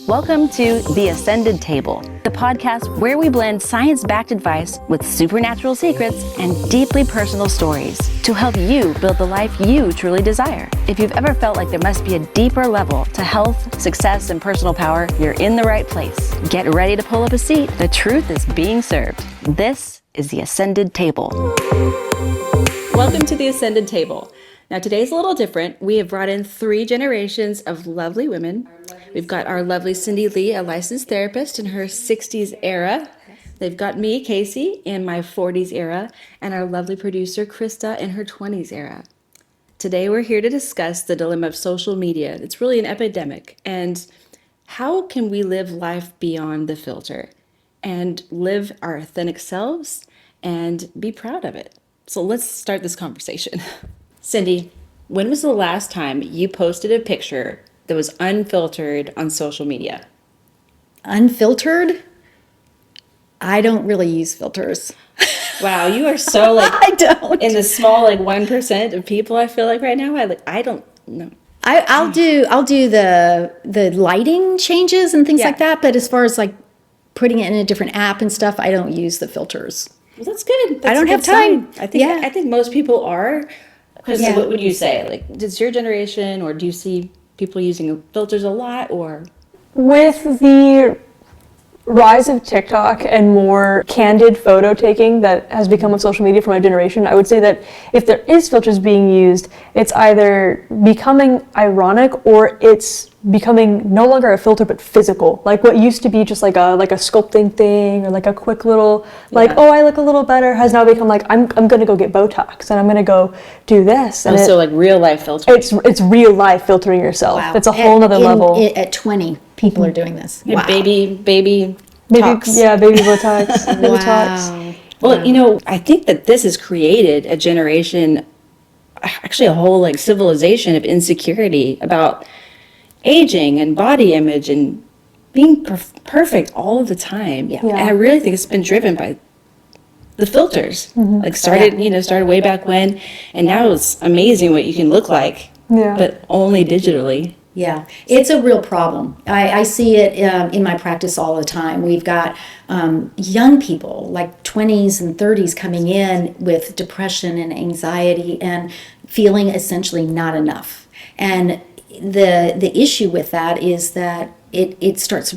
Welcome to The Ascended Table, the podcast where we blend science-backed advice with supernatural secrets and deeply personal stories to help you build the life you truly desire. If you've ever felt like there must be a deeper level to health, success, and personal power, you're in the right place. Get ready to pull up a seat. The truth is being served. This is The Ascended Table. Welcome to The Ascended Table. Now, today's a little different. We have brought in 3 generations of lovely women. We've got our lovely Cindy Lee, a licensed therapist in her 60s era. They've got me, Casey, in my 40s era, and our lovely producer, Krista, in her 20s era. Today, we're here to discuss the dilemma of social media. It's really an epidemic. And how can we live life beyond the filter and live our authentic selves and be proud of it? So let's start this conversation. Cindy, when was the last time you posted a picture that was unfiltered on social media? Unfiltered? I don't really use filters. Wow, you are so like I don't. in the small 1% of people. I feel like right now. I don't know. I'll do the lighting changes and things like that. But as far as putting it in a different app and stuff, I don't use the filters. Well, that's good. I don't have time. I think most people are. Because what would you say? Does your generation, or do you see people using filters a lot, or? With the rise of TikTok and more candid photo taking that has become of social media for my generation, I would say that if there is filters being used, it's either becoming ironic or it's becoming no longer a filter but physical. Like what used to be just like a sculpting thing or a quick little oh, I look a little better, has now become I'm gonna go get Botox and I'm gonna go do this. And so real life filtering. It's real life filtering yourself. Wow. It's a whole nother level. At 20, people are doing this. Wow. Baby talks. Yeah, baby Botox. Wow. Well, I think that this has created a generation, actually a whole civilization of insecurity about aging and body image and being perfect all of the time. Yeah. And I really think it's been driven by the filters. Started way back when, and now it's amazing what you can look like, but only digitally. Yeah, it's a real problem. I see it in my practice all the time. We've got young people, 20s and 30s, coming in with depression and anxiety and feeling essentially not enough. And the issue with that is that it starts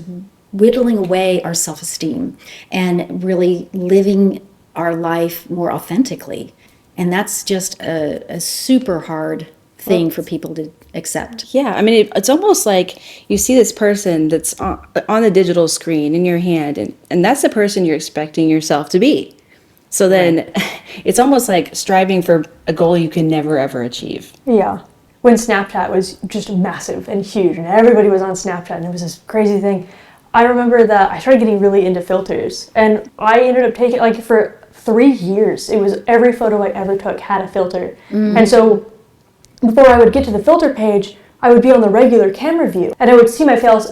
whittling away our self-esteem and really living our life more authentically. And that's just a super hard thing for people to accept. Yeah, I mean, it's almost like you see this person that's on the digital screen in your hand, and that's the person you're expecting yourself to be. So then it's almost like striving for a goal you can never, ever achieve. Yeah. When Snapchat was just massive and huge, and everybody was on Snapchat, and it was this crazy thing, I remember that I started getting really into filters, and I ended up taking, for 3 years, it was every photo I ever took had a filter. Mm-hmm. And so before I would get to the filter page, I would be on the regular camera view, and I would see myself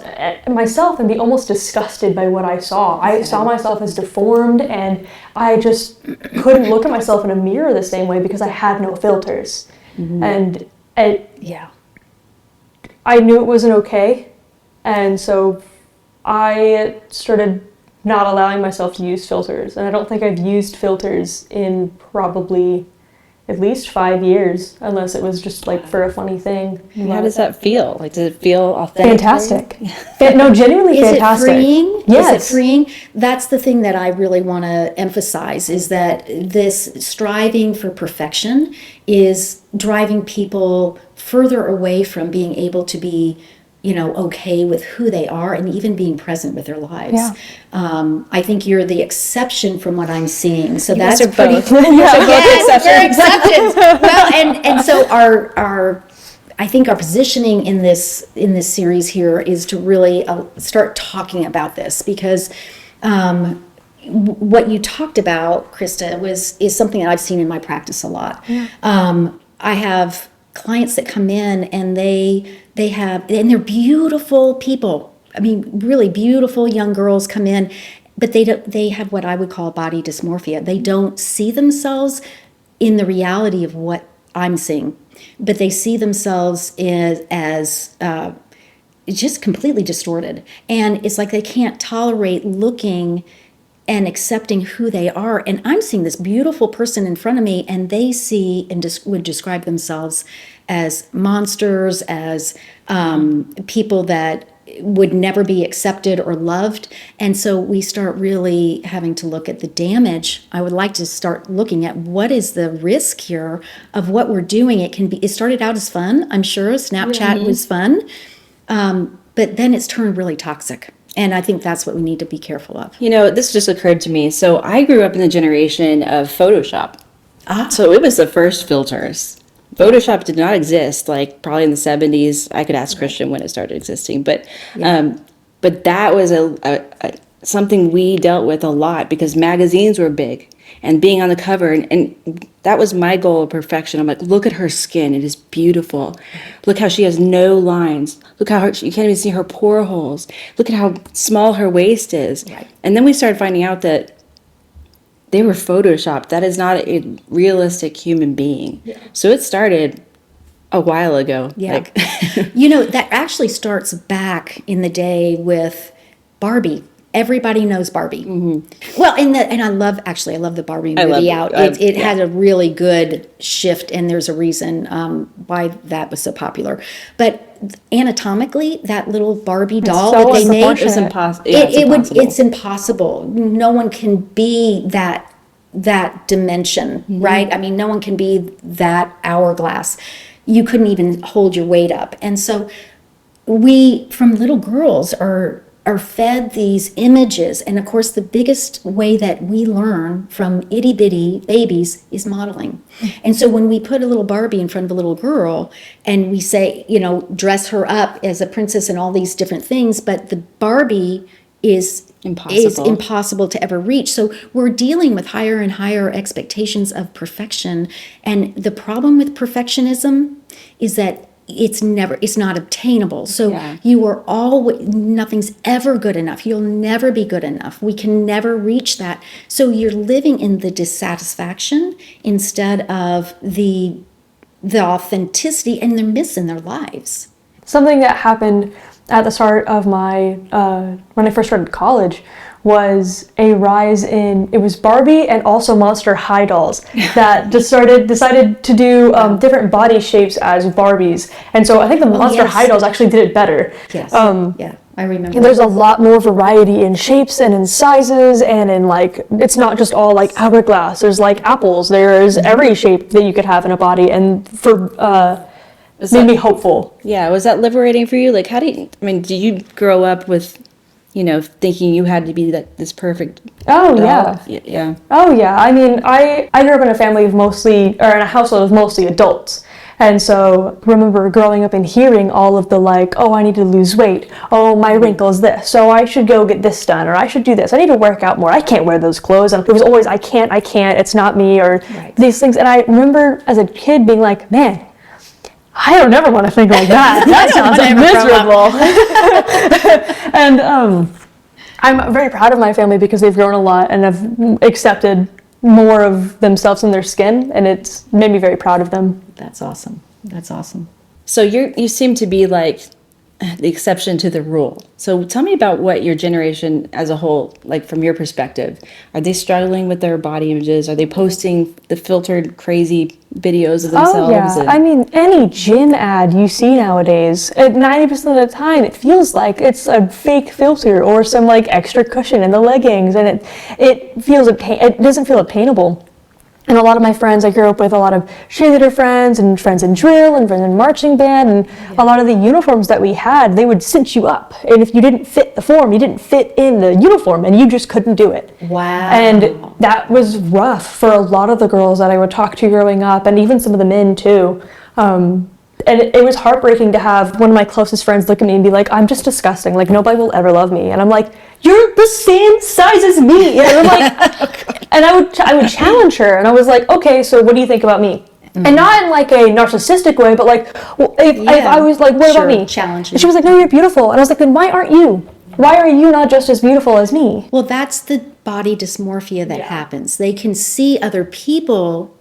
and be almost disgusted by what I saw. I saw myself as deformed, and I just couldn't look at myself in a mirror the same way because I had no filters. Mm-hmm. And I knew it wasn't okay, and so I started not allowing myself to use filters, and I don't think I've used filters in probably at least 5 years, unless it was just for a funny thing. How does that feel? Does it feel authentic? Fantastic. No, genuinely fantastic. Is it freeing? Yes. Is it freeing? That's the thing that I really want to emphasize, is that this striving for perfection is driving people further away from being able to be okay with who they are and even being present with their lives. Yeah. I think you're the exception from what I'm seeing. So that's pretty. Yes, you're exceptions. Well, and so I think our positioning in this series here is to really start talking about this, because what you talked about, Krista, is something that I've seen in my practice a lot. Yeah. I have clients that come in and and they're beautiful people. I mean, really beautiful young girls come in, but they have what I would call body dysmorphia. They don't see themselves in the reality of what I'm seeing, but they see themselves as it's just completely distorted. And it's like they can't tolerate looking and accepting who they are. And I'm seeing this beautiful person in front of me, and they see and would describe themselves as monsters, as people that would never be accepted or loved. And so we start really having to look at the damage. I would like to start looking at what is the risk here of what we're doing. It started out as fun, I'm sure. Snapchat was fun. But then it's turned really toxic. And I think that's what we need to be careful of. You know, this just occurred to me. So I grew up in the generation of Photoshop. So it was the first filters. Photoshop did not exist, like probably in the 70s. I could ask Christian when it started existing. But that was something we dealt with a lot because magazines were big. And being on the cover, and that was my goal of perfection. I'm like, look at her skin. It is beautiful. Look how she has no lines. Look how you can't even see her pore holes. Look at how small her waist is. Right. And then we started finding out that they were photoshopped. That is not a realistic human being. Yeah. So it started a while ago. Yeah. That actually starts back in the day with Barbie. Everybody knows Barbie. Mm-hmm. Well, and I love the Barbie movie out. It had a really good shift, and there's a reason why that was so popular. But anatomically, that little Barbie doll that they made is impossible. It's impossible. No one can be that dimension, right? I mean, no one can be that hourglass. You couldn't even hold your weight up, and so we, from little girls, are fed these images. And of course, the biggest way that we learn from itty bitty babies is modeling. And so when we put a little Barbie in front of a little girl and we say, dress her up as a princess and all these different things, but the Barbie is impossible to ever reach. So we're dealing with higher and higher expectations of perfection. And the problem with perfectionism is that it's not obtainable. So you are nothing's ever good enough. You'll never be good enough. We can never reach that. So you're living in the dissatisfaction instead of the authenticity, and they're missing their lives. Something that happened at the start of my, when I first started college, was a rise in, it was Barbie and also Monster High dolls that decided to do different body shapes as Barbies. And so I think the Monster High dolls actually did it better. Yes. I remember. And there's a lot more variety in shapes and in sizes and in it's not just all like hourglass. There's like apples. There's every shape that you could have in a body. And made me hopeful. Yeah. Was that liberating for you? Like, did you grow up with, thinking you had to be this perfect doll? Yeah. Oh, yeah. I mean, I grew up in a family of in a household of mostly adults. And so I remember growing up and hearing all of the I need to lose weight. Oh, my wrinkle's this. So I should go get this done, or I should do this. I need to work out more. I can't wear those clothes. And it was always, I can't, it's not me, or these things. And I remember as a kid being like, man, I don't ever want to think like that. That sounds miserable. And I'm very proud of my family because they've grown a lot and have accepted more of themselves in their skin, and it's made me very proud of them. That's awesome. So you seem to be like the exception to the rule. So tell me about what your generation as a whole, like from your perspective, are they struggling with their body images? Are they posting the filtered crazy videos of themselves? Oh yeah, I mean, any gym ad you see nowadays, 90% of the time it feels like it's a fake filter or some extra cushion in the leggings, and it doesn't feel attainable. And a lot of my friends, I grew up with a lot of cheerleader friends and friends in drill and friends in marching band, and a lot of the uniforms that we had, they would cinch you up. And if you didn't fit the form, you didn't fit in the uniform, and you just couldn't do it. Wow. And that was rough for a lot of the girls that I would talk to growing up, and even some of the men too. And it was heartbreaking to have one of my closest friends look at me and be like, I'm just disgusting. Nobody will ever love me. And I'm like, you're the same size as me. And I'm like, and I would challenge her. And I was like, okay, so what do you think about me? Mm-hmm. And not in a narcissistic way, but if I was like, what about me? Challenge. And she was like, no, you're beautiful. And I was like, then why aren't you? Why are you not just as beautiful as me? Well, that's the body dysmorphia that happens. They can see other people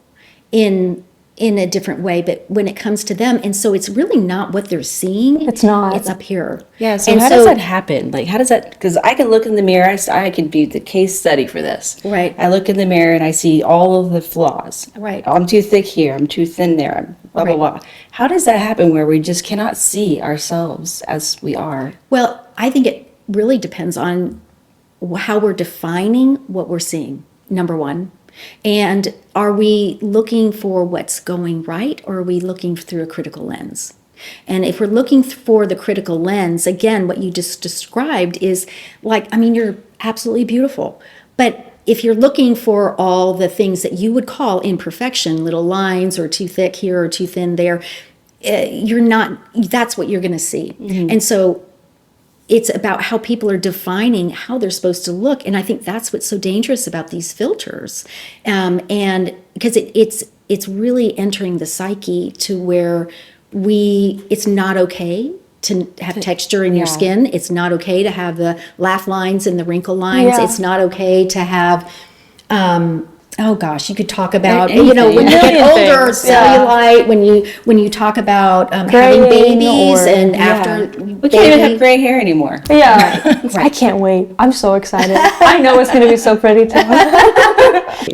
in in a different way, but when it comes to them, and so it's really not what they're seeing. It's not. It's up here. Yeah. So And how does that happen? Like, how does that? Because I can look in the mirror. I can be the case study for this. Right. I look in the mirror and I see all of the flaws. Right. I'm too thick here. I'm too thin there. I'm blah blah blah. How does that happen where we just cannot see ourselves as we are? Well, I think it really depends on how we're defining what we're seeing, number one. And are we looking for what's going right, or are we looking through a critical lens? And if we're looking for the critical lens, again, what you just described is like, I mean, you're absolutely beautiful. But if you're looking for all the things that you would call imperfection, little lines or too thick here or too thin there, you're not, that's what you're going to see. Mm-hmm. And so it's about how people are defining how they're supposed to look. And I think that's what's so dangerous about these filters. And because it's really entering the psyche to where it's not okay to have texture in your skin. It's not okay to have the laugh lines and the wrinkle lines. Yeah. It's not okay to have, oh gosh, you could talk about, Anything. when you get older, Things. cellulite, when you talk about having babies and after We can't even have gray hair anymore. Yeah. I can't wait. I'm so excited. I know it's going to be so pretty too.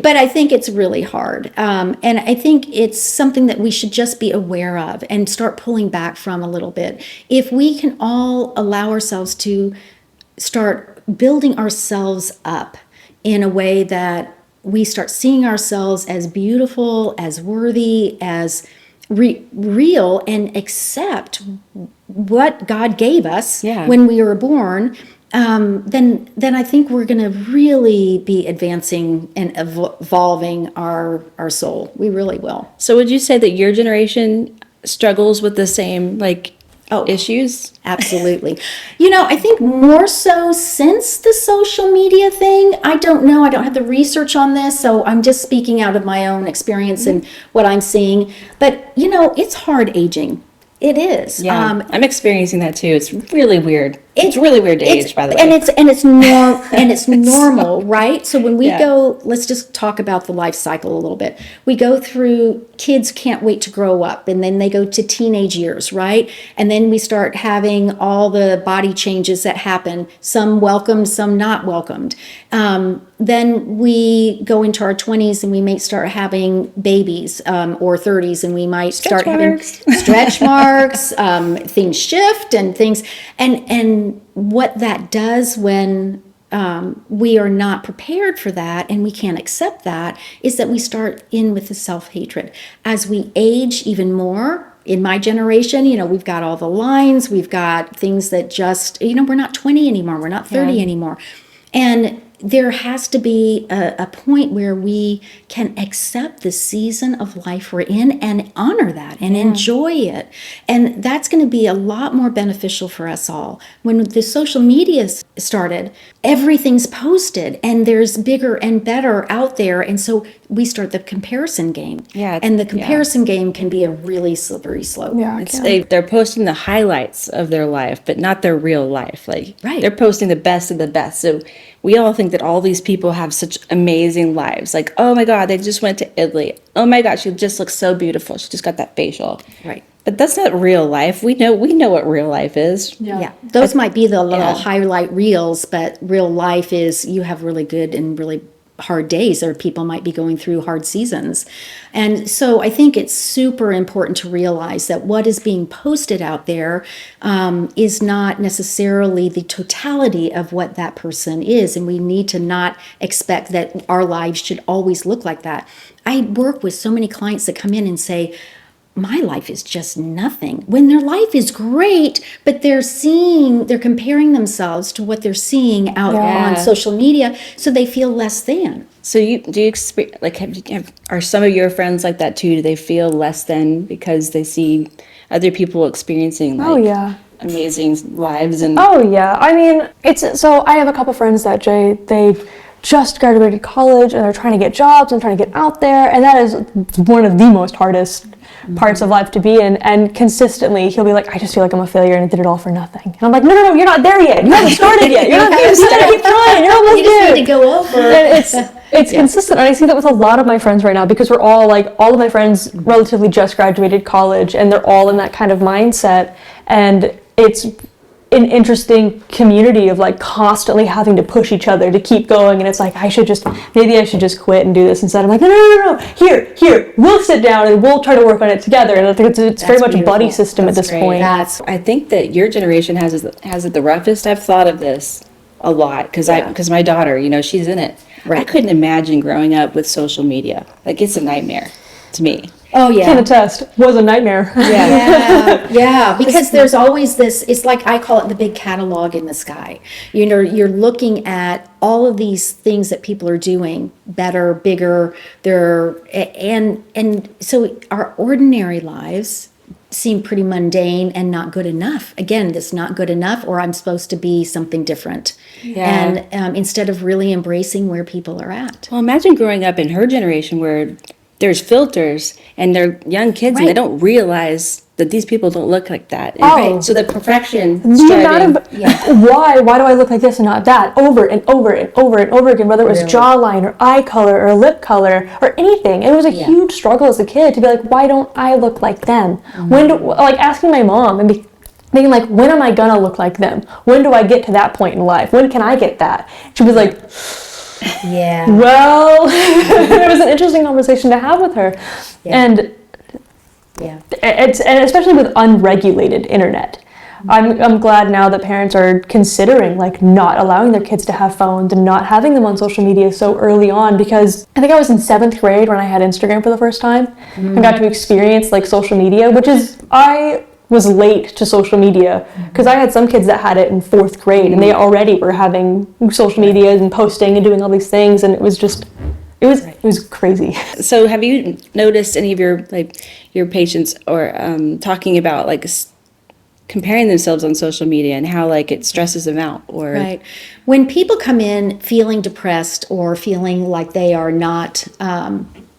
But I think it's really hard. And I think it's something that we should just be aware of and start pulling back from a little bit. If we can all allow ourselves to start building ourselves up in a way that we start seeing ourselves as beautiful, as worthy, as real, and accept what God gave us when we were born, then I think we're going to really be advancing and evolving our soul. We really will. So would you say that your generation struggles with the same issues? Absolutely. I think more so since the social media thing. I don't know. I don't have the research on this, so I'm just speaking out of my own experience and what I'm seeing. But, it's hard aging. It is. Yeah, I'm experiencing that too. It's really weird. It's really weird to age, by the way. And it's normal, right? So when we go, let's just talk about the life cycle a little bit. We go through, kids can't wait to grow up, and then they go to teenage years, right? And then we start having all the body changes that happen, some welcomed, some not welcomed. Then we go into our 20s and we may start having babies, or 30s, and we might start having stretch marks, things shift and things, and what that does when we are not prepared for that and we can't accept that is that we start in with the self-hatred. As we age even more, in my generation, we've got all the lines, we've got things that just, we're not 20 anymore, we're not 30 anymore. And there has to be a point where we can accept the season of life we're in and honor that and enjoy it. And that's going to be a lot more beneficial for us all. When the social media started, everything's posted and there's bigger and better out there. And so we start the comparison game. Yeah, and the comparison game can be a really slippery slope. Yeah, they're posting the highlights of their life, but not their real life. They're posting the best of the best. So we all think that all these people have such amazing lives. Like, oh my God, they just went to Italy. Oh my God, she just looks so beautiful. She just got that facial. Right. But that's not real life. We know what real life is. Yeah. Those might be the little highlight reels, but real life is you have really good and really hard days, or people might be going through hard seasons. And so I think it's super important to realize that what is being posted out there is not necessarily the totality of what that person is. And we need to not expect that our lives should always look like that. I work with so many clients that come in and say, my life is just nothing, when their life is great, but they're comparing themselves to what they're seeing out on social media, so they feel less than. So do you experience, are some of your friends like that too? Do they feel less than because they see other people experiencing amazing lives? And I mean, so I have a couple friends that they just graduated college and they're trying to get jobs and trying to get out there, and that is one of the most hardest parts of life to be in. And consistently he'll be like, I just feel like I'm a failure and I did it all for nothing. And I'm like, no, you're not there yet. You haven't started yet. You're not there. You gotta keep trying. You're almost there. need to go over. And it's consistent. And I see that with a lot of my friends right now, because we're all like, all of my friends relatively just graduated college, and they're all in that kind of mindset. And it's an interesting community of like constantly having to push each other to keep going. And it's like, maybe I should just quit and do this instead. I'm like, no. Here, we'll sit down and we'll try to work on it together. And I think it's very much a buddy system at this point. I think that your generation has it the roughest. I've thought of this a lot because my daughter, she's in it. Right. I couldn't imagine growing up with social media. Like, it's a nightmare to me. Oh, yeah. Can attest. Was a nightmare. Yeah. Because there's always this, it's like, I call it the big catalog in the sky. You're looking at all of these things that people are doing better, bigger, and so our ordinary lives seem pretty mundane and not good enough. Again, this not good enough, or I'm supposed to be something different. Yeah. And instead of really embracing where people are at. Well, imagine growing up in her generation where there's filters and they're young kids and they don't realize that these people don't look like that. And so the perfection striving. Why do I look like this and not that? Over and over and over and over again, whether it was jawline or eye color or lip color or anything. It was a huge struggle as a kid to be like, why don't I look like them? Mm-hmm. Asking my mom and being like, when am I gonna look like them? When do I get to that point in life? When can I get that? She was like, yeah. Well, it was an interesting conversation to have with her. And and especially with unregulated internet. I'm glad now that parents are considering like not allowing their kids to have phones and not having them on social media so early on, because I think I was in 7th grade when I had Instagram for the first time and got to experience like social media, which is, I was late to social media because I had some kids that had it in 4th grade and they already were having social media and posting and doing all these things, and it was just it was crazy. So have you noticed any of your patients or talking about like comparing themselves on social media and how like it stresses them out? Or when people come in feeling depressed or feeling like they are not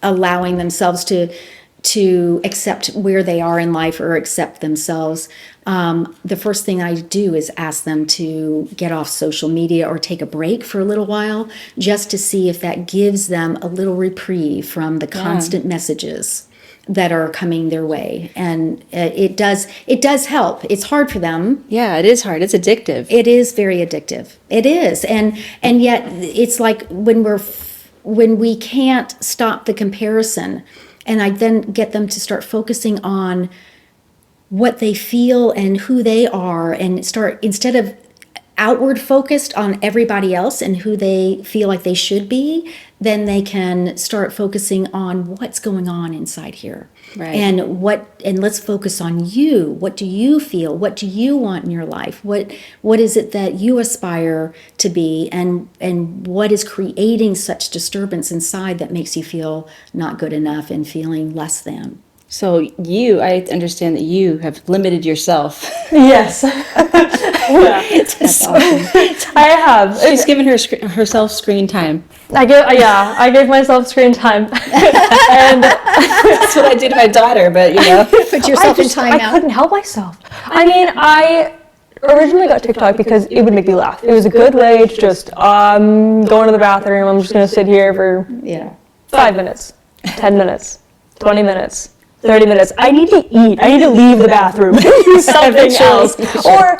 allowing themselves to accept where they are in life or accept themselves, the first thing I do is ask them to get off social media or take a break for a little while, just to see if that gives them a little reprieve from the constant messages that are coming their way. And it does help. It's hard for them. Yeah, it is hard. It's addictive. It is very addictive. It is. And yet it's like when we can't stop the comparison, and I then get them to start focusing on what they feel and who they are, and start, instead of outward focused on everybody else and who they feel like they should be, then they can start focusing on what's going on inside here. Right. And let's focus on you. What do you feel? What do you want in your life? What is it that you aspire to be? And what is creating such disturbance inside that makes you feel not good enough and feeling less than? So I understand that you have limited yourself. Yes. That's awesome. I have. She's given herself screen time. I gave myself screen time. And that's what I did to my daughter, but Put yourself in time I couldn't help myself. I mean, I originally got TikTok because it would make me laugh. It was a good way to just, going to the bathroom, I'm just going to sit here for 5 minutes, 10 minutes, 20 minutes. 30 minutes. I need to eat. I need to leave the bathroom and do something else. Or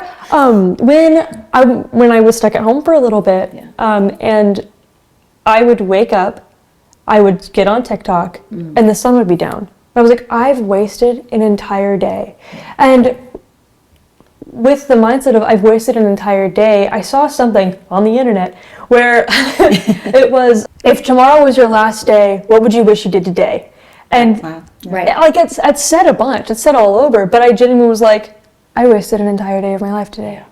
when I was stuck at home for a little bit, and I would wake up, I would get on TikTok, and the sun would be down. I was like, I've wasted an entire day. And with the mindset of I've wasted an entire day, I saw something on the internet where it was, if tomorrow was your last day, what would you wish you did today? And like it's said a bunch, it's said all over, but I genuinely was like, I wasted an entire day of my life today.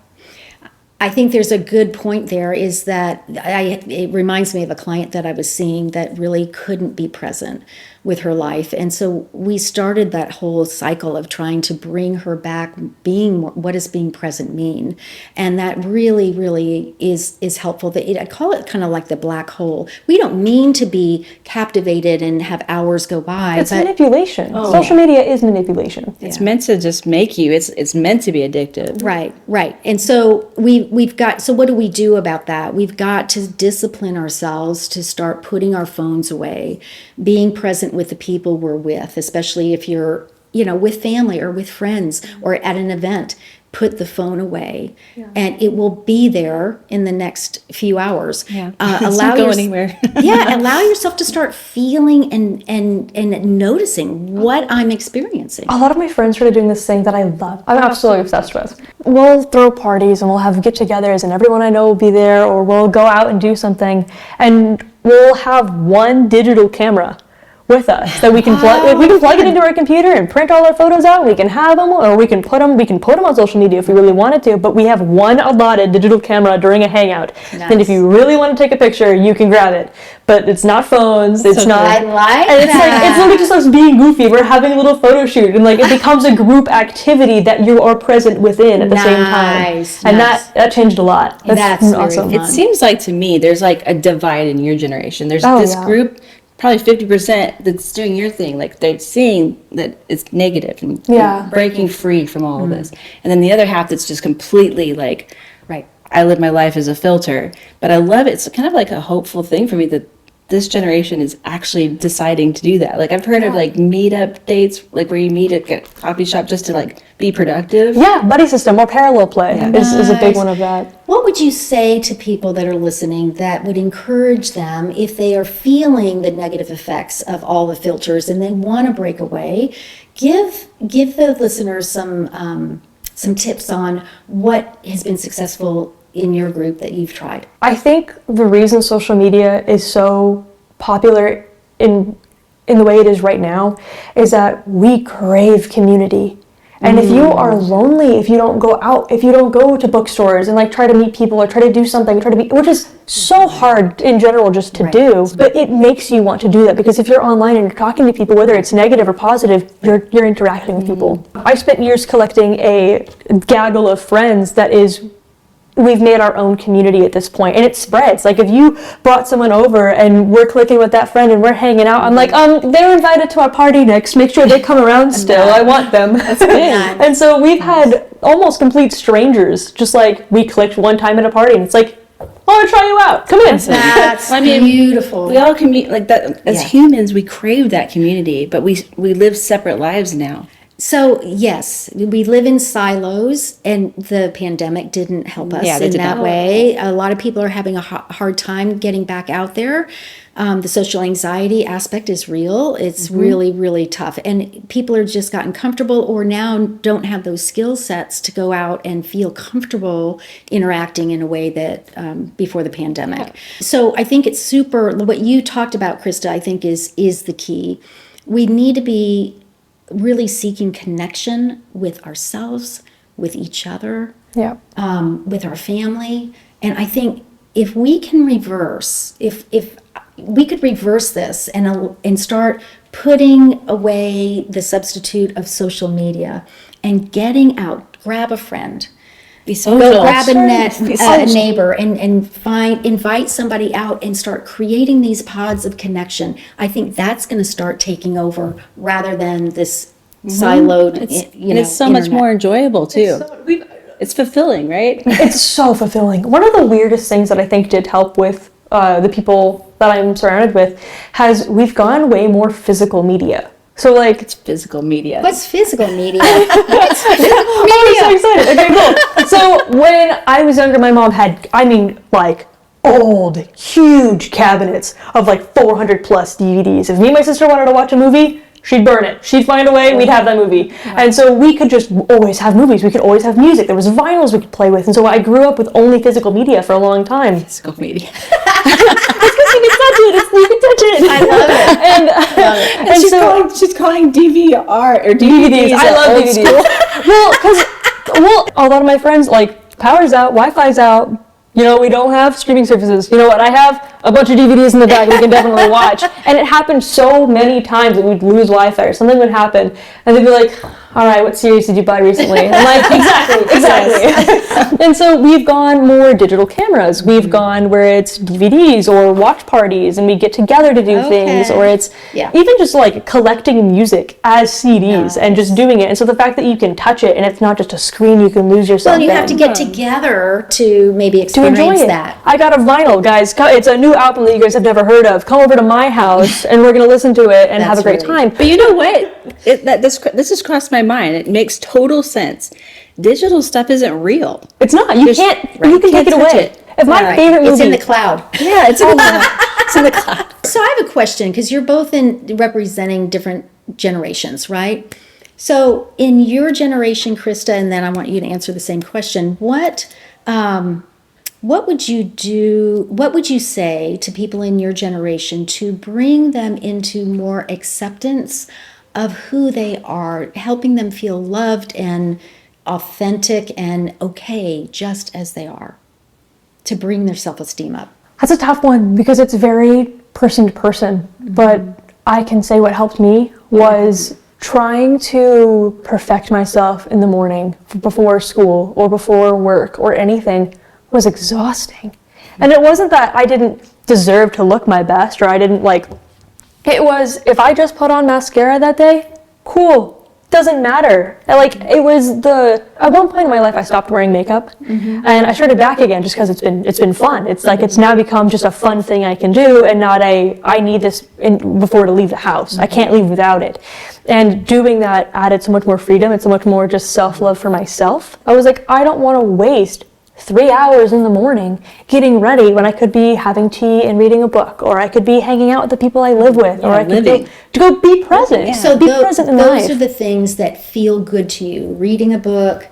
I think there's a good point there, is that it reminds me of a client that I was seeing that really couldn't be present with her life. And so we started that whole cycle of trying to bring her back, what does being present mean? And that really, really is helpful. I call it kind of like the black hole. We don't mean to be captivated and have hours go by. It's manipulation. Social media is manipulation. It's meant to just make you, it's meant to be addictive. Right. And so we we've got, so what do we do about that? We've got to discipline ourselves to start putting our phones away, being present with the people we're with, especially if you're, with family or with friends or at an event. Put the phone away, and it will be there in the next few hours. It's not going anywhere. Allow yourself to start feeling and noticing what I'm experiencing. A lot of my friends started doing this thing that I love. I'm absolutely obsessed with. We'll throw parties and we'll have get-togethers and everyone I know will be there, or we'll go out and do something, and we'll have one digital camera with us that we can plug. We can plug it into our computer and print all our photos out. We can have them, or we can put them. We can put them on social media if we really wanted to. But we have one allotted digital camera during a hangout. Nice. And if you really want to take a picture, you can grab it. But it's not phones. It's not. I like and that. It's literally just us being goofy. We're having a little photo shoot, and it becomes a group activity that you are present within at the same time. And that changed a lot. That's awesome. It seems like to me there's a divide in your generation. There's this group. Probably 50% that's doing your thing, they're seeing that it's negative and breaking free from all of this. And then the other half that's just completely right, I live my life as a filter. But I love it. It's kind of like a hopeful thing for me that this generation is actually deciding to do that. I've heard of meetup dates, where you meet at a coffee shop just to be productive. Yeah, buddy system or parallel play is a big one of that. What would you say to people that are listening that would encourage them if they are feeling the negative effects of all the filters and they want to break away? Give the listeners some tips on what has been successful in your group that you've tried. I think the reason social media is so popular in the way it is right now is that we crave community. And if you are lonely, if you don't go out, if you don't go to bookstores and try to meet people or try to do something, which is so hard in general just to do, but it makes you want to do that, because if you're online and you're talking to people, whether it's negative or positive, you're interacting with people. I spent years collecting a gaggle of friends that is we've made our own community at this point, and it spreads. If you brought someone over and we're clicking with that friend and we're hanging out, I'm they're invited to our party next. Make sure they come around still. I want them. That's good. And so we've had almost complete strangers. Just we clicked one time at a party, and it's I want to try you out. Come in. That's beautiful. We all can meet that. As humans, we crave that community, but we live separate lives now. So, yes, we live in silos, and the pandemic didn't help us in that way. A lot of people are having a hard time getting back out there. The social anxiety aspect is real. It's really, really tough. And people are just gotten comfortable, or now don't have those skill sets to go out and feel comfortable interacting in a way that before the pandemic. So I think it's super, what you talked about, Krista, I think is the key. We need to be really seeking connection with ourselves, with each other, with our family. And I think if we can reverse, if we could reverse this and start putting away the substitute of social media and getting out, grab a friend, be social. Go grab a neighbor and invite somebody out and start creating these pods of connection. I think that's going to start taking over rather than this siloed. And it's so much more enjoyable too. It's fulfilling, right? It's so fulfilling. One of the weirdest things that I think did help with the people that I'm surrounded with we've gone way more physical media. So it's physical media. What's physical media? What's physical media? Oh, I'm so excited. Okay, cool. So when I was younger, my mom had, old, huge cabinets of 400 plus DVDs. If me and my sister wanted to watch a movie, she'd burn it. She'd find a way, we'd have that movie. And so we could just always have movies. We could always have music. There was vinyls we could play with. And so I grew up with only physical media for a long time. Physical media. It's because you can touch it. You can touch it. I love it. And she's calling DVR or DVDs. I love DVDs. Well, a lot of my friends, power's out, Wi-Fi's out. We don't have streaming services. You know what? I have a bunch of DVDs in the bag we can definitely watch. And it happened so many times that we'd lose Wi-Fi or something would happen. And they'd be like, all right, what series did you buy recently? I'm like, exactly. And so we've gone more digital cameras. We've gone where it's DVDs or watch parties, and we get together to do things, or it's even just like collecting music as CDs and just doing it. And so the fact that you can touch it and it's not just a screen you can lose yourself in. Well, you have to get together to maybe experience to enjoy that. I got a vinyl, guys. It's a new album that you guys have never heard of. Come over to my house and we're going to listen to it and have a great time. But you know what? This has crossed my mind. It makes total sense. Digital stuff isn't real. It's not. You can't. You can take it away. If my favorite movie, it's in the cloud. Yeah, it's in the cloud. It's in the cloud. So I have a question, because you're both representing different generations, right? So in your generation, Krista, and then I want you to answer the same question. What would you do? What would you say to people in your generation to bring them into more acceptance of who they are, helping them feel loved and authentic and okay just as they are, to bring their self-esteem up? That's a tough one because it's very person to person. But I can say what helped me was trying to perfect myself in the morning before school or before work or anything was exhausting. And it wasn't that I didn't deserve to look my best, or I didn't it was, if I just put on mascara that day, cool. Doesn't matter. It was at one point in my life I stopped wearing makeup and I started back again just because it's been fun. It's it's now become just a fun thing I can do and not I need this before to leave the house. I can't leave without it. And doing that added so much more freedom and so much more just self-love for myself. I was like, I don't want to waste 3 hours in the morning getting ready when I could be having tea and reading a book, or I could be hanging out with the people I live with, or I could go be present. Yeah. So be present in life. Those are the things that feel good to you. Reading a book,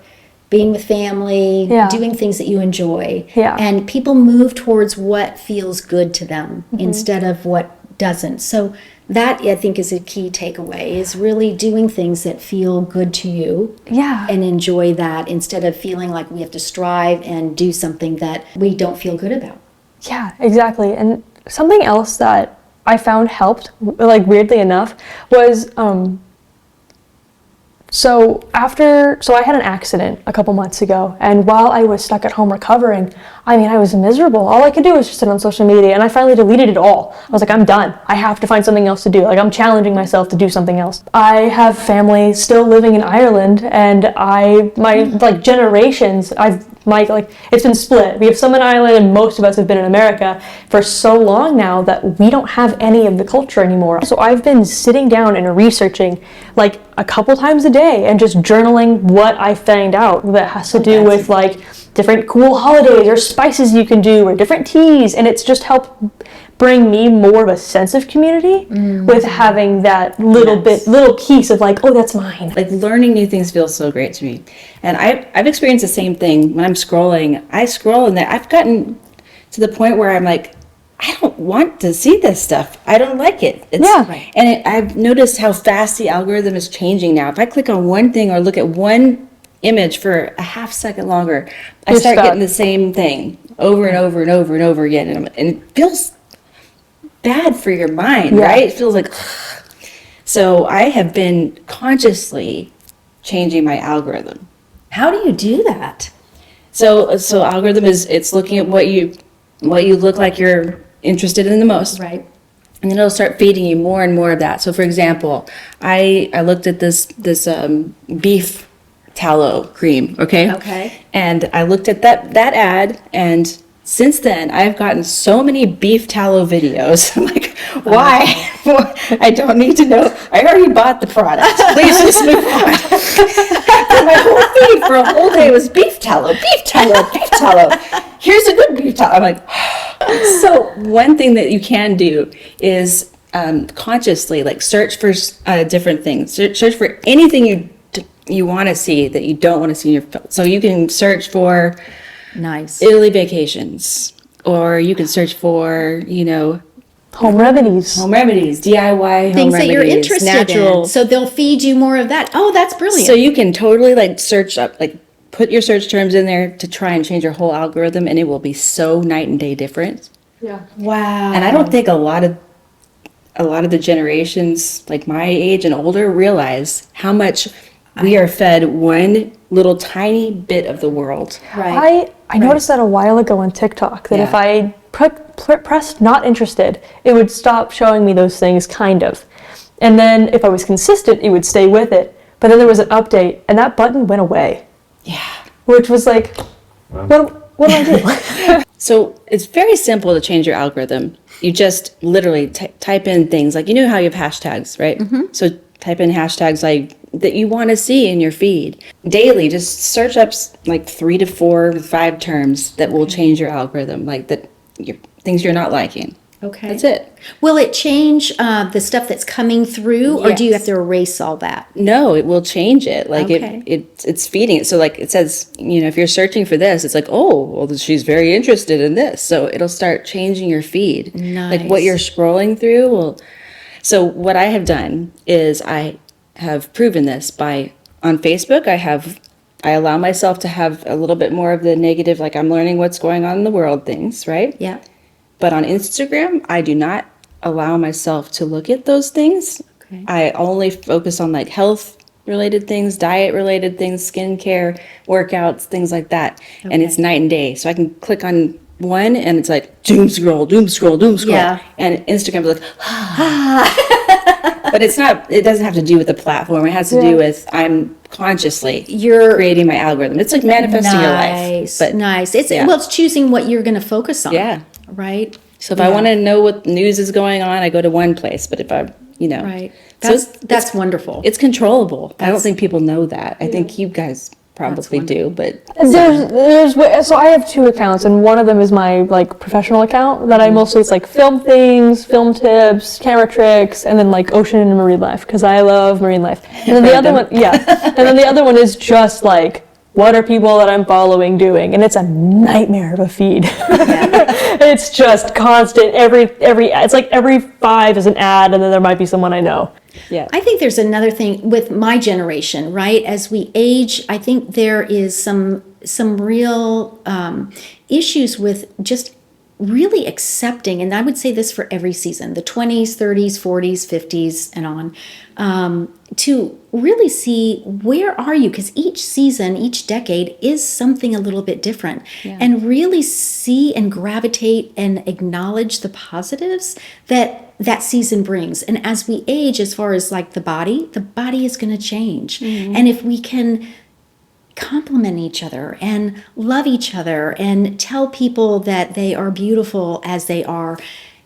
being with family, doing things that you enjoy. Yeah. And people move towards what feels good to them instead of what doesn't. So that, I think, is a key takeaway, is really doing things that feel good to you. Yeah. And enjoy that instead of feeling like we have to strive and do something that we don't feel good about. Yeah, exactly. And something else that I found helped, weirdly enough, was so I had an accident a couple months ago, and while I was stuck at home recovering, I was miserable. All I could do was just sit on social media, and I finally deleted it all. I was like, I'm done. I have to find something else to do. I'm challenging myself to do something else. I have family still living in Ireland, and my generations, it's been split. We have some in Ireland and most of us have been in America for so long now that we don't have any of the culture anymore. So I've been sitting down and researching a couple times a day and just journaling what I find out that has to do with different cool holidays or spices you can do or different teas, and it's just helped bring me more of a sense of community with having that little piece of oh, that's mine. Learning new things feels so great to me. And I've experienced the same thing when I'm scrolling. I scroll and I've gotten to the point where I'm like, I don't want to see this stuff. I don't like it. And I've noticed how fast the algorithm is changing now. If I click on one thing or look at one image for a half second longer, I start getting the same thing over and over and over and over again. And it feels bad for your mind, right? It feels like... So I have been consciously changing my algorithm. How do you do that? So algorithm it's looking at what you look like you're interested in the most. Right. And then it'll start feeding you more and more of that. So for example, I looked at this beef tallow cream, okay? And I looked at that ad, and since then I've gotten so many beef tallow videos. I'm like, why? I don't need to know. I already bought the product. Please just move on. My whole feed for a whole day was beef tallow, beef tallow, beef tallow. Here's a good beef tallow. I'm like, so one thing that you can do is consciously search for different things. Search for anything you want to see that you don't want to see in your phone. So you can search for Italy vacations, or you can search for home remedies, DIY things that you're remedies, interested in. So they'll feed you more of that. Oh, that's brilliant. So you can totally search up, put your search terms in there to try and change your whole algorithm, and it will be so night and day different. Yeah. Wow. And I don't think a lot of the generations my age and older realize how much We are fed one little tiny bit of the world. Right. I noticed that a while ago on TikTok, that if I pressed not interested, it would stop showing me those things, kind of. And then if I was consistent, it would stay with it. But then there was an update, and that button went away. Yeah. Which was like, what do I do? So it's very simple to change your algorithm. You just literally type in things like, you know how you have hashtags, right? So type in hashtags like that you want to see in your feed. Daily, just search up like 3 to 4 or 5 terms that will change your algorithm, like things you're not liking. Okay. That's it. Will it change the stuff that's coming through, or do you Yes. have to erase all that? No, it will change it. Like Okay. it's feeding it. So like it says, if you're searching for this, it's like, oh, well, she's very interested in this. So it'll start changing your feed. Like what Nice. you're scrolling through will. So what I have done is I have proven this on Facebook. I allow myself to have a little bit more of the negative, like I'm learning what's going on in the world things, right? Yeah. But on Instagram, I do not allow myself to look at those things. Okay. I only focus on like health related things, diet related things, skincare, workouts, things like that. And it's night and day. So I can click on one and it's like doom scroll, doom scroll, doom scroll. Yeah. And Instagram is like, but it doesn't have to do with the platform. It has to do with I'm consciously creating my algorithm. It's like manifesting your life. But Nice. It's choosing what you're going to focus on. yeah. Right. So if I want to know what news is going on, I go to one place. But if I, Right. So That's wonderful. it's controllable. I don't think people know that. I think you guys probably do, but So I have 2 accounts, and one of them is my like professional account that I mostly, it's like film things, film tips, camera tricks, and then like ocean and marine life, because I love marine life. And then the other one, and then the other one is just like, what are people that I'm following doing? And it's a nightmare of a feed. It's just constant. It's like every 5 is an ad, and then there might be someone I know. yeah. I think there's another thing with my generation, right? As we age, I think there is some real issues with just really accepting, and I would say this for every season, the 20s, 30s, 40s, 50s, and on, to really see where are you, because each season, each decade is something a little bit different, and really see and gravitate and acknowledge the positives that season brings. And as we age, as far as like the body is going to change. And if we can compliment each other and love each other and tell people that they are beautiful as they are,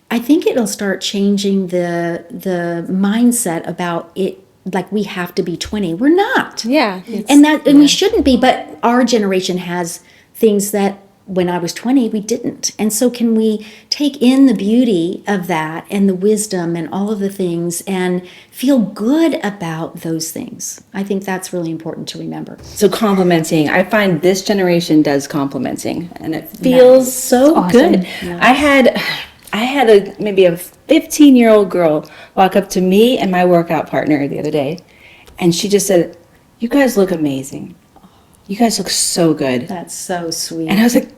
I think it'll start changing the mindset about it, like we have to be 20. We're not. Yeah. And we shouldn't be, but our generation has things that when I was 20 we didn't. And so can we take in the beauty of that and the wisdom and all of the things and feel good about those things? I think that's really important to remember. So complimenting, I find this generation does complimenting, and it feels so good. Nice. I had maybe a 15-year-old girl walk up to me and my workout partner the other day, and she just said, "You guys look amazing. You guys look so good." That's so sweet. And I was like,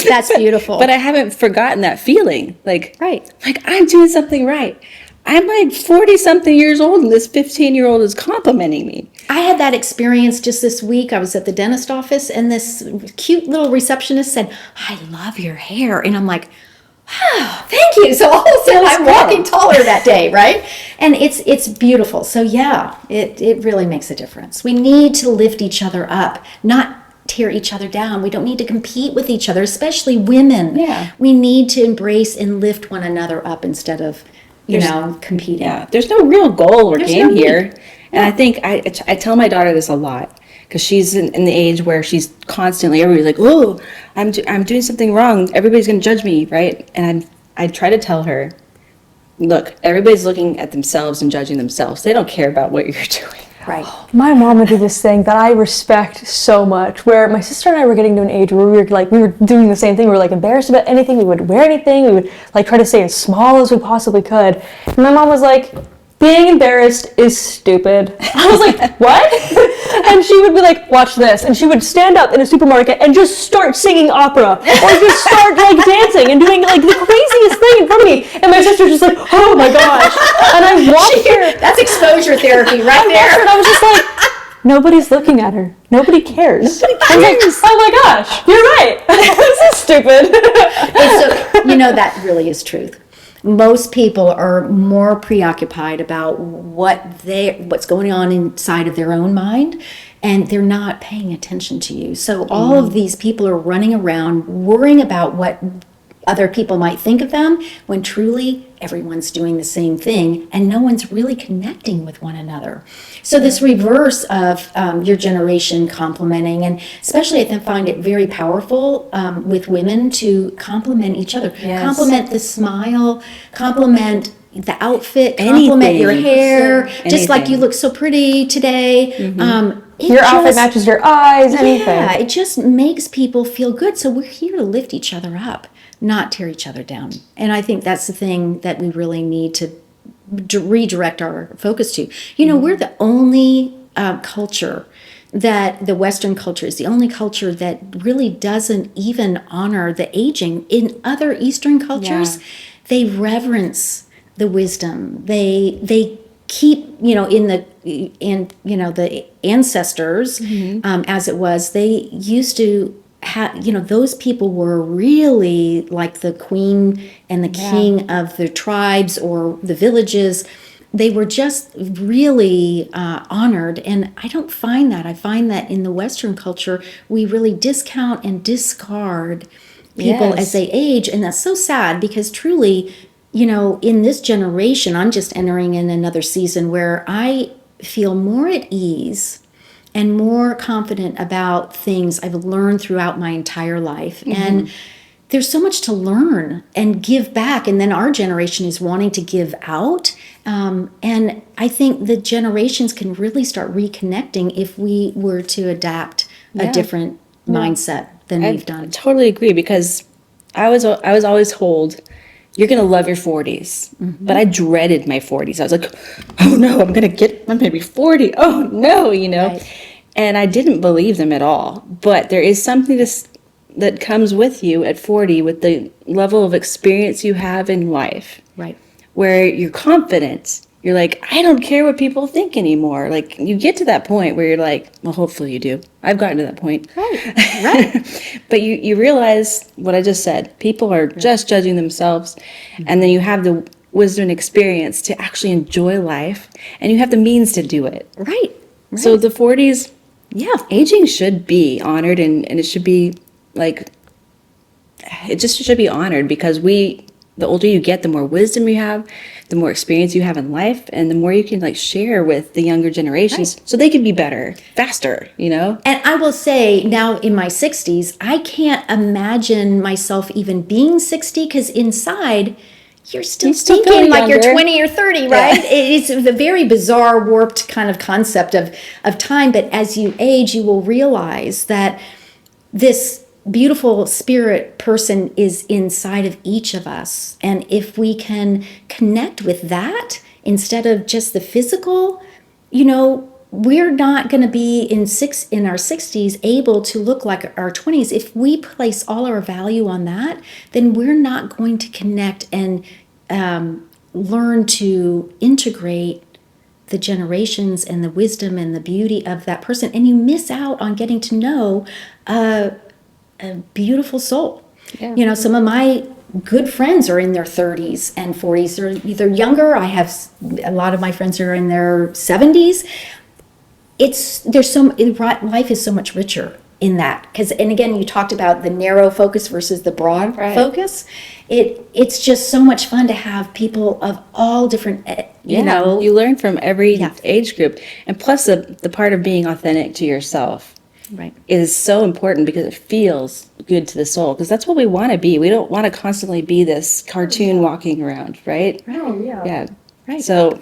that's beautiful. but I haven't forgotten that feeling. Like, Right. like I'm doing something right. I'm like 40-something years old, and this 15-year-old is complimenting me. I had that experience just this week. I was at the dentist office, and this cute little receptionist said, "I love your hair." And I'm like, "Oh, thank you." So all of a sudden I'm walking taller that day, right? And it's beautiful. So yeah, it really makes a difference. We need to lift each other up, not tear each other down. We don't need to compete with each other, especially women. Yeah. We need to embrace and lift one another up instead of, competing. Yeah, there's no real goal or There's game no need. here. And I think I tell my daughter this a lot, because she's in the age where she's constantly, everybody's like, "Oh, I'm doing something wrong. Everybody's going to judge me," right? And I try to tell her, look, everybody's looking at themselves and judging themselves. They don't care about what you're doing. Right. My mom would do this thing that I respect so much, where my sister and I were getting to an age where we were doing the same thing. We were like embarrassed about anything. We would wear anything. We would like try to stay as small as we possibly could. And my mom was like, being embarrassed is stupid. I was like, what? And she would be like, watch this. And she would stand up in a supermarket and just start singing opera, or just start like dancing and doing like the craziest thing in front of me. And my sister's just like, oh my gosh. And I walked her. That's exposure therapy right there. And I was just like, nobody's looking at her. Nobody cares. Nobody I was like, cares. oh my gosh, you're right. This is stupid. And so, that really is truth. Most people are more preoccupied about what's going on inside of their own mind, and they're not paying attention to you. So all of these people are running around worrying about what other people might think of them, when truly everyone's doing the same thing and no one's really connecting with one another. So this reverse of your generation complimenting, and especially I find it very powerful with women to compliment each other. Yes. Compliment the smile, compliment the outfit, compliment your hair, just like you look so pretty today. Your outfit matches your eyes, anything. Yeah, it just makes people feel good. So we're here to lift each other up, not tear each other down. And I think that's the thing that we really need to redirect our focus to. We're the only culture that the Western culture is the only culture that really doesn't even honor the aging. In other Eastern cultures, they reverence the wisdom. They keep, the ancestors, as it was, they used to have, those people were really like the queen and the king of the tribes or the villages. They were just really honored. And I don't find that. I find that in the Western culture, we really discount and discard people as they age. And that's so sad, because truly, in this generation, I'm just entering in another season where I feel more at ease and more confident about things I've learned throughout my entire life. And there's so much to learn and give back. And then our generation is wanting to give out. And I think the generations can really start reconnecting if we were to adapt a different mindset than we've done. I totally agree, because I was always told, you're going to love your 40s. But I dreaded my 40s. I was like, oh no, I'm going to be 40. Oh no, Right. And I didn't believe them at all. But there is something that comes with you at 40 with the level of experience you have in life. Right. Where you're confident. You're like, I don't care what people think anymore. Like, you get to that point where you're like, well, hopefully you do. I've gotten to that point. Right. But you realize what I just said. People are just judging themselves. And then you have the wisdom and experience to actually enjoy life. And you have the means to do it. Right. So the 40s, aging should be honored. And it should be like, it just should be honored, because the older you get, the more wisdom you have, the more experience you have in life, and the more you can share with the younger generations so they can be better, faster, And I will say, now in my 60s, I can't imagine myself even being 60, because inside you're still thinking like you're 20 or 30, right? It's a very bizarre, warped kind of concept of time. But as you age, you will realize that this beautiful spirit person is inside of each of us. And if we can connect with that instead of just the physical, we're not going to be in our 60s able to look like our 20s. If we place all our value on that, then we're not going to connect and learn to integrate the generations and the wisdom and the beauty of that person. And you miss out on getting to know a beautiful soul. Some of my good friends are in their 30s and 40s. They're younger. I have a lot of my friends are in their 70s. Life is so much richer in that, and again, you talked about the narrow focus versus the broad focus. It's just so much fun to have people of all different you learn from every age group. And plus the part of being authentic to yourself is so important, because it feels good to the soul, because that's what we want to be. We don't want to constantly be this cartoon walking around, right? Oh, yeah. Right. So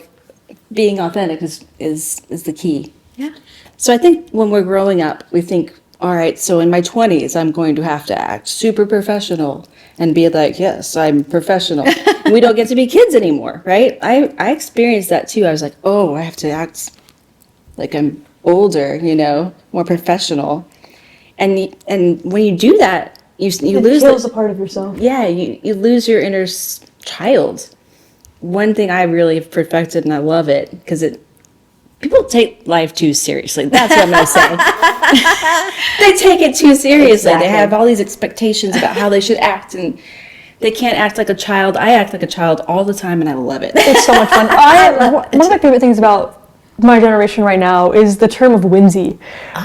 being authentic is the key. Yeah. So I think when we're growing up, we think all right, so in my 20s, I'm going to have to act super professional and be like, yes, I'm professional. We don't get to be kids anymore, right? I experienced that too. I was like, oh, I have to act like I'm older, more professional. And when you do that, you lose kills a part of yourself. Yeah, you lose your inner child. One thing I really have perfected, and I love it, because people take life too seriously. That's what I'm going to say. They take it too seriously. Exactly. They have all these expectations about how they should act, and they can't act like a child. I act like a child all the time, and I love it. It's so much fun. One of my favorite things about my generation right now is the term of whimsy.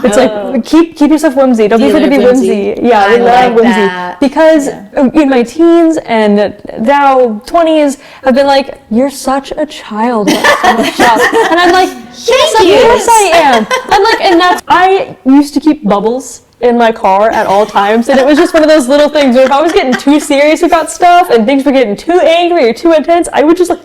It's like, keep yourself whimsy. Don't be afraid to be whimsy. Yeah, I love whimsy. That. Because in my teens and now 20s, I've been like, you're such a child. And I'm like, yes, I am. I'm like, and I used to keep bubbles in my car at all times, and it was just one of those little things where if I was getting too serious about stuff and things were getting too angry or too intense, I would just like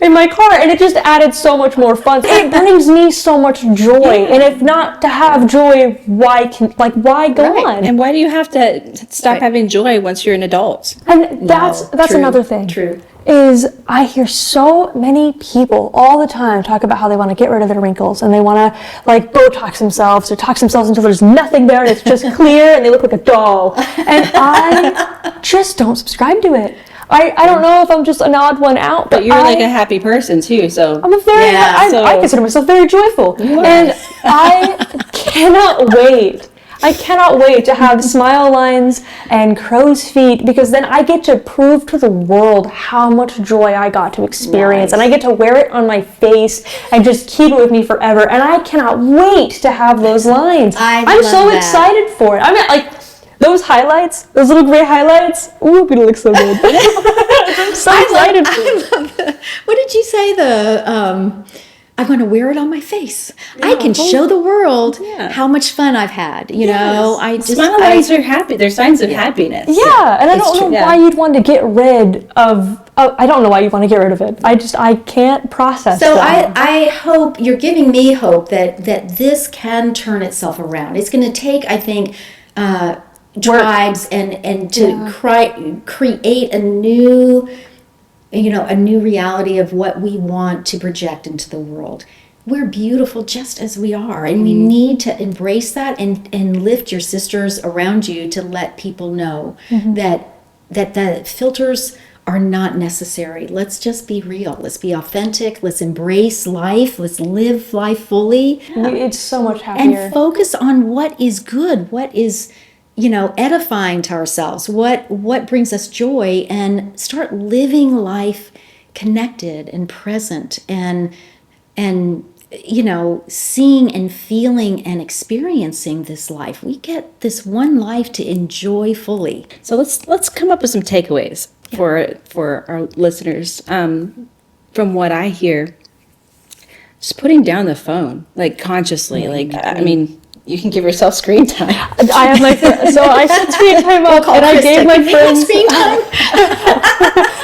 in my car, and it just added so much more fun. It brings me so much joy, and if not to have joy, why go on? And why do you have to stop having joy once you're an adult? And that's another thing. True. Is I hear so many people all the time talk about how they want to get rid of their wrinkles and they want to like Botox themselves or tox themselves until there's nothing there and it's just clear and they look like a doll. And I just don't subscribe to it. I don't know if I'm just an odd one out, but you're like a happy person too, so I'm I consider myself very joyful, and I cannot wait. I cannot wait to have smile lines and crow's feet, because then I get to prove to the world how much joy I got to experience. Nice. And I get to wear it on my face and just keep it with me forever. And I cannot wait to have those lines. I'm so excited for it. I mean, like, those highlights, those little gray highlights, ooh, it'll look so good. I'm so excited for it. What did you say? I'm going to wear it on my face. Yeah. I can show the world how much fun I've had. You know, smile lines are happy. They're signs of happiness. Yeah, and I don't know why you'd want to get rid of. I don't know why you'd want to get rid of it. I can't process. So that. I hope you're giving me hope that this can turn itself around. It's going to take, I think, tribes and to create a new. A new reality of what we want to project into the world. We're beautiful just as we are, and we need to embrace that and lift your sisters around you to let people know that the filters are not necessary. Let's just be real. Let's be authentic. Let's embrace life. Let's live life fully. It's so much happier. And focus on what is good, what is edifying to ourselves, what brings us joy, and start living life connected and present and seeing and feeling and experiencing this life. We get this one life to enjoy fully. So let's come up with some takeaways for our listeners. From what I hear, just putting down the phone, like consciously, you can give yourself screen time. I have my so I set screen time up, and I gave my friends screen time.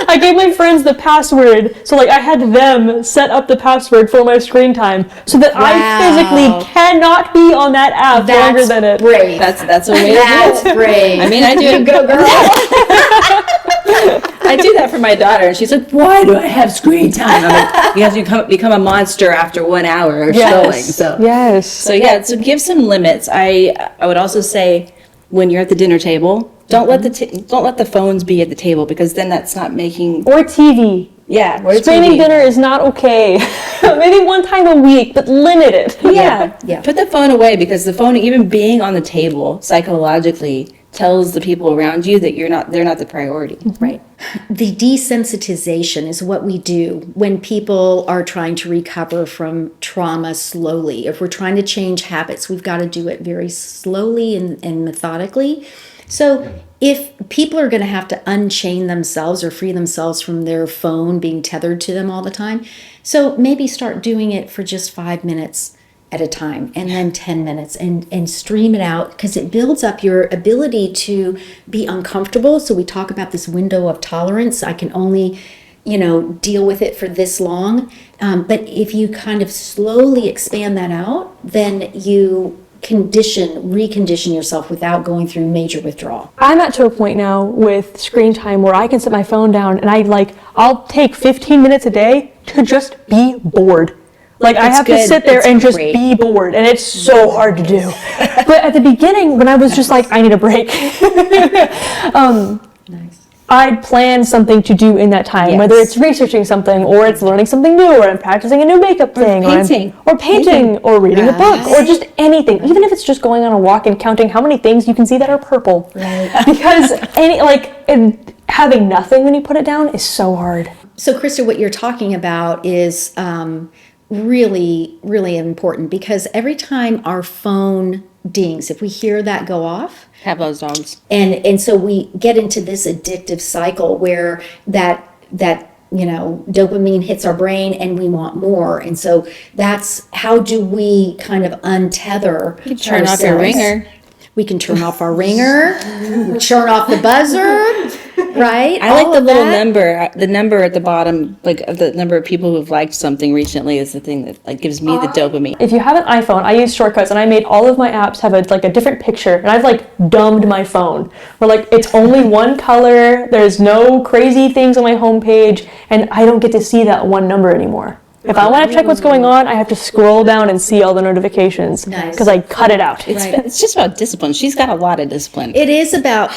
I gave my friends the password, so like I had them set up the password for my screen time, so that I physically cannot be on that app longer than it. Great. That's a way to do it. That's great. I mean, I do it. Go girl. I do that for my daughter, and she's like, "Why do I have screen time?" I'm like, "You have to become a monster after 1 hour of scrolling." So give some limits. I would also say, when you're at the dinner table, don't let the phones be at the table, because then that's not making or TV. Yeah, streaming dinner is not okay. Maybe one time a week, but limit it. Yeah. Put the phone away, because the phone, even being on the table, psychologically tells the people around you that they're not the priority. Right. The desensitization is what we do when people are trying to recover from trauma slowly. If we're trying to change habits, we've got to do it very slowly and methodically. So if people are going to have to unchain themselves or free themselves from their phone being tethered to them all the time, so maybe start doing it for just 5 minutes at a time, and then 10 minutes, and stream it out, because it builds up your ability to be uncomfortable. So we talk about this window of tolerance. I can only deal with it for this long. But if you kind of slowly expand that out, then you recondition yourself without going through major withdrawal. I'm at to a point now with screen time where I can set my phone down and I'll take 15 minutes a day to just be bored. Like, I have to sit there and just be bored, and it's so hard to do. But at the beginning, when I was just like, I need a break, I'd plan something to do in that time, whether it's researching something, or it's learning something new, or I'm practicing a new makeup thing, or painting, or reading a book, or just anything. Even if it's just going on a walk and counting how many things you can see that are purple. Right. Because having nothing when you put it down is so hard. So, Krista, what you're talking about is really, really important, because every time our phone dings, if we hear that go off, have those dogs, and so we get into this addictive cycle where that dopamine hits our brain and we want more. And so that's how do we kind of untether you turn ourselves. Off your ringer. We can turn off our ringer, turn off the buzzer, right? I like the little number, the number at the bottom, like the number of people who've liked something recently is the thing that gives me the dopamine. If you have an iPhone, I use shortcuts, and I made all of my apps have a different picture, and I've dumbed my phone. Where it's only one color, there's no crazy things on my homepage, and I don't get to see that one number anymore. If I want to check what's going on, I have to scroll down and see all the notifications because I cut it out. It's just about discipline. She's got a lot of discipline. It is about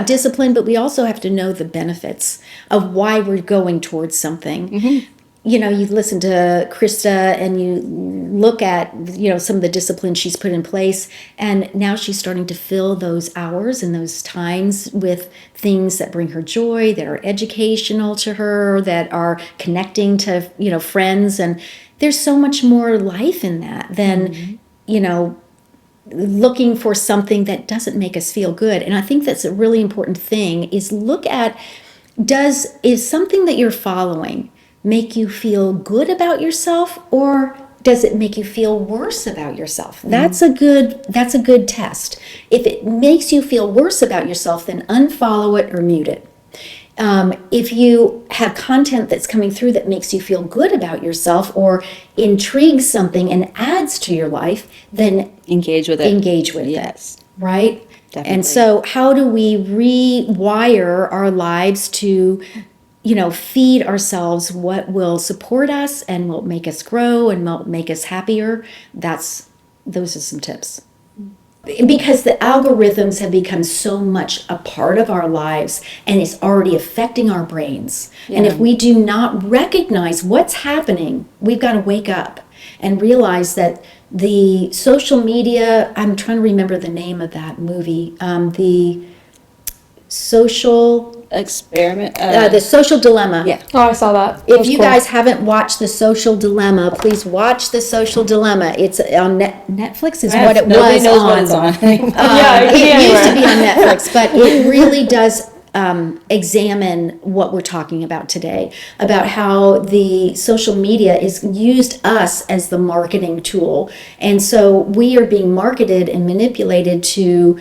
discipline, but we also have to know the benefits of why we're going towards something. Mm-hmm. You listen to Krista and you look at, some of the discipline she's put in place, and now she's starting to fill those hours and those times with things that bring her joy, that are educational to her, that are connecting to, friends. And there's so much more life in that than, looking for something that doesn't make us feel good. And I think that's a really important thing, is look at, is something that you're following make you feel good about yourself, or does it make you feel worse about yourself? That's a good test. If it makes you feel worse about yourself, then unfollow it or mute it. If you have content that's coming through that makes you feel good about yourself or intrigues something and adds to your life, then engage with it. Yes. Right? Definitely. And so how do we rewire our lives to feed ourselves what will support us and will make us grow and will make us happier? Those are some tips. Because the algorithms have become so much a part of our lives, and it's already affecting our brains. Yeah. And if we do not recognize what's happening, we've got to wake up and realize that the social media, I'm trying to remember the name of that movie, the social experiment, the Social Dilemma. Yeah. Oh, I saw that. If you guys haven't watched the Social Dilemma, please watch the Social Dilemma. It's on Netflix. Is what it was knows on. What it's on. It used to be on Netflix, but it really does examine what we're talking about today, about how the social media is used us as the marketing tool, and so we are being marketed and manipulated to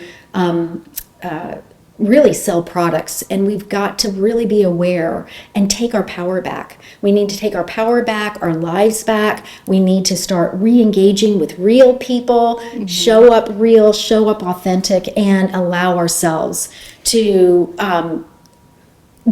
really sell products, and we've got to really be aware and take our power back. We need to take our power back, our lives back. We need to start re-engaging with real people, show up real, show up authentic, and allow ourselves to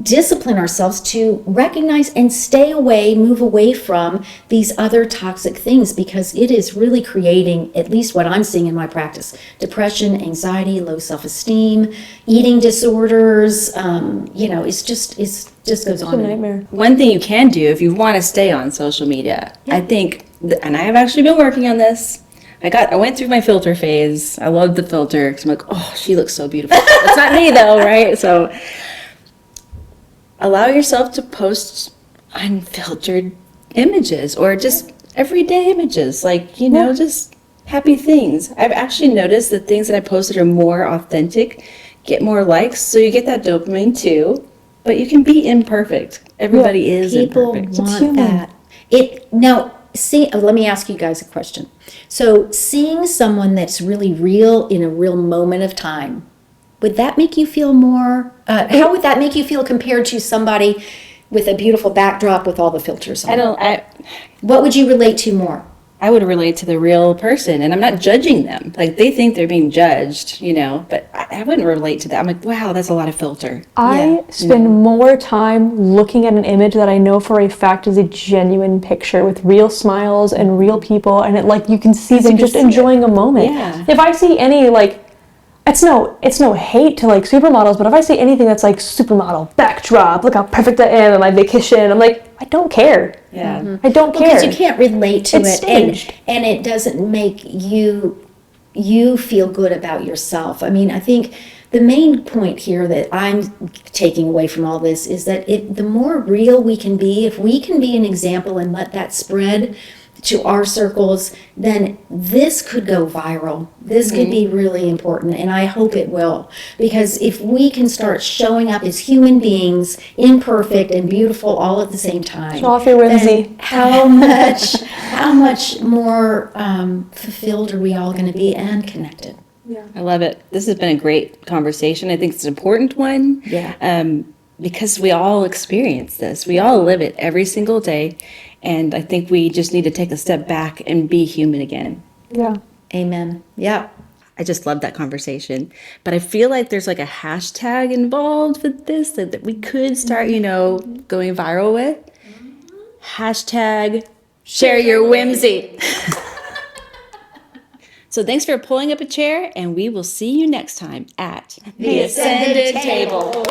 discipline ourselves to recognize and stay away, move away from these other toxic things, because it is really creating, at least what I'm seeing in my practice, depression, anxiety, low self-esteem, eating disorders. It's just goes on. It's a nightmare. One thing you can do if you want to stay on social media, I think, and I have actually been working on this. I went through my filter phase. I loved the filter because I'm like, oh, she looks so beautiful. That's not me though, right? So allow yourself to post unfiltered images or just everyday images, just happy things. I've actually noticed that things that I posted are more authentic, get more likes, so you get that dopamine too, but you can be imperfect. Everybody is imperfect. People want that. Let me ask you guys a question. So seeing someone that's really real in a real moment of time, would that make you feel more, how would that make you feel compared to somebody with a beautiful backdrop with all the filters on? What would you relate to more? I would relate to the real person, and I'm not judging them. Like, they think they're being judged, but I wouldn't relate to that. I'm like, wow, that's a lot of filter. I spend more time looking at an image that I know for a fact is a genuine picture with real smiles and real people, and you can see them just enjoying a moment. Yeah. If I see any, it's no hate to supermodels, but if I see anything that's supermodel, backdrop, look how perfect I am on my vacation, I'm like, I don't care. Yeah. Mm-hmm. I don't care. Because you can't relate to It's it. staged. And it doesn't make you feel good about yourself. I mean, I think the main point here that I'm taking away from all this is that the more real we can be, if we can be an example and let that spread to our circles, then this could go viral. This could be really important, and I hope it will. Because if we can start showing up as human beings, imperfect and beautiful all at the same time, Show off your whimsy. then how much more fulfilled are we all going to be and connected? I love it. This has been a great conversation. I think it's an important one. Yeah. Because we all experience this. We all live it every single day. And I think we just need to take a step back and be human again. Yeah. Amen. Yeah. I just love that conversation. But I feel like there's a hashtag involved with this that we could start, going viral with. Hashtag share your whimsy. So thanks for pulling up a chair, and we will see you next time at The Ascended Table.